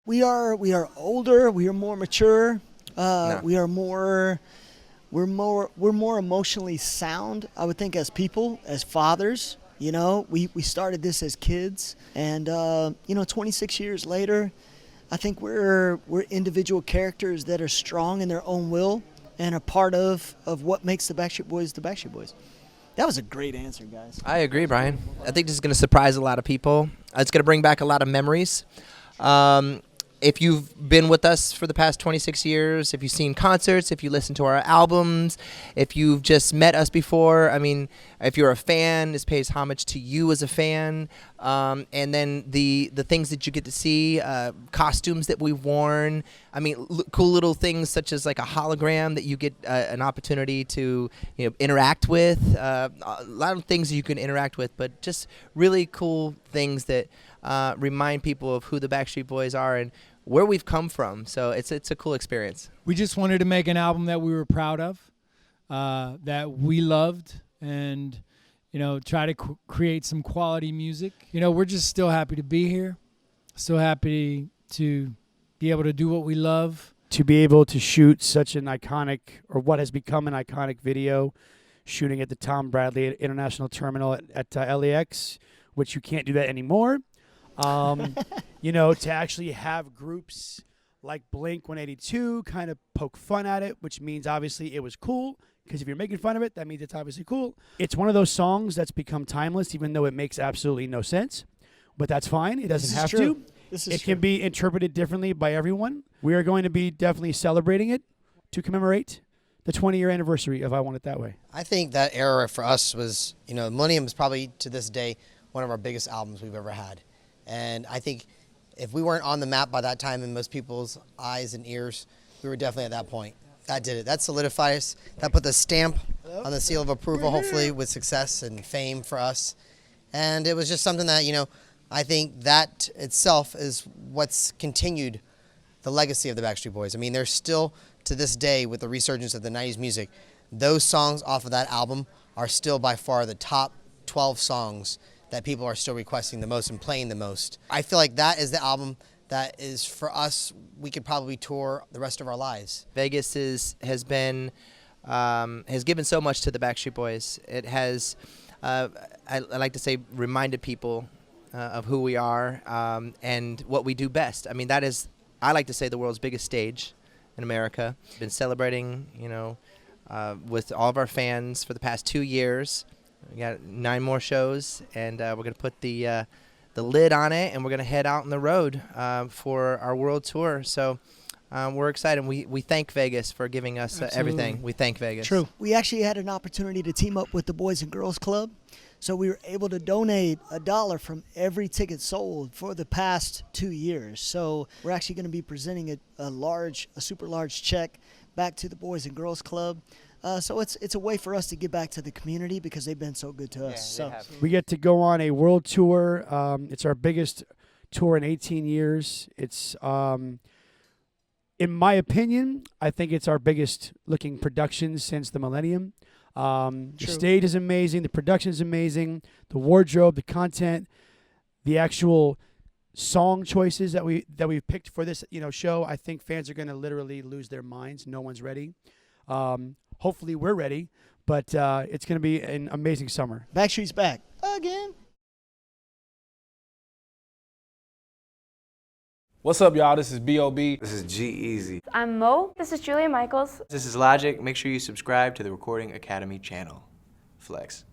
We are older. We are more mature. No. We're more emotionally sound, I would think, as people, as fathers. You know, we started this as kids, and 26 years later, I think we're individual characters that are strong in their own will and a part of what makes the Backstreet Boys the Backstreet Boys. That was a great answer, guys. I agree, Brian. I think this is going to surprise a lot of people. It's going to bring back a lot of memories. If you've been with us for the past 26 years, if you've seen concerts, if you listen to our albums, if you've just met us before, I mean, if you're a fan, this pays homage to you as a fan. And then the things that you get to see, costumes that we've worn. I mean, cool little things such as like a hologram that you get an opportunity to interact with. A lot of things that you can interact with, but just really cool things that remind people of who the Backstreet Boys are and where we've come from. So it's a cool experience. We just wanted to make an album that we were proud of, that we loved, and try to create some quality music. We're just still happy to be here, still happy to be able to do what we love. To be able to shoot such an iconic, or what has become an iconic video, shooting at the Tom Bradley International Terminal at LAX, which you can't do that anymore. To actually have groups like Blink-182 kind of poke fun at it, which means obviously it was cool, because if you're making fun of it, that means it's obviously cool. It's one of those songs that's become timeless, even though it makes absolutely no sense, but that's fine. It doesn't have to. It can be interpreted differently by everyone. We are going to be definitely celebrating it to commemorate the 20-year anniversary of I Want It That Way. I think that era for us was, Millennium is probably to this day one of our biggest albums we've ever had. And I think if we weren't on the map by that time in most people's eyes and ears, we were definitely at that point. That did it. That solidified us. That put the stamp on the seal of approval, hopefully, with success and fame for us. And it was just something that, I think that itself is what's continued the legacy of the Backstreet Boys. I mean, there's still, to this day, with the resurgence of the 90s music, those songs off of that album are still by far the top 12 songs that people are still requesting the most and playing the most. I feel like that is the album that is, for us, we could probably tour the rest of our lives. Vegas has given so much to the Backstreet Boys. It has, I like to say, reminded people of who we are and what we do best. I mean, that is, I like to say, the world's biggest stage in America. We've been celebrating, with all of our fans for the past 2 years. We got 9 more shows, and we're going to put the lid on it, and we're going to head out on the road for our world tour. So we're excited. We thank Vegas for giving us everything. We thank Vegas. True. We actually had an opportunity to team up with the Boys and Girls Club, so we were able to donate $1 from every ticket sold for the past 2 years. So we're actually going to be presenting a super large check back to the Boys and Girls Club. So it's a way for us to give back to the community because they've been so good to us. So we get to go on a world tour. It's our biggest tour in 18 years. It's, in my opinion, I think it's our biggest looking production since the Millennium. The stage is amazing. The production is amazing. The wardrobe, the content, the actual song choices that we've picked for this show. I think fans are going to literally lose their minds. No one's ready. Hopefully we're ready, but it's going to be an amazing summer. Backstreet's back again. What's up, y'all? This is B.O.B. This is G-Eazy. I'm Mo. This is Julia Michaels. This is Logic. Make sure you subscribe to the Recording Academy channel. Flex.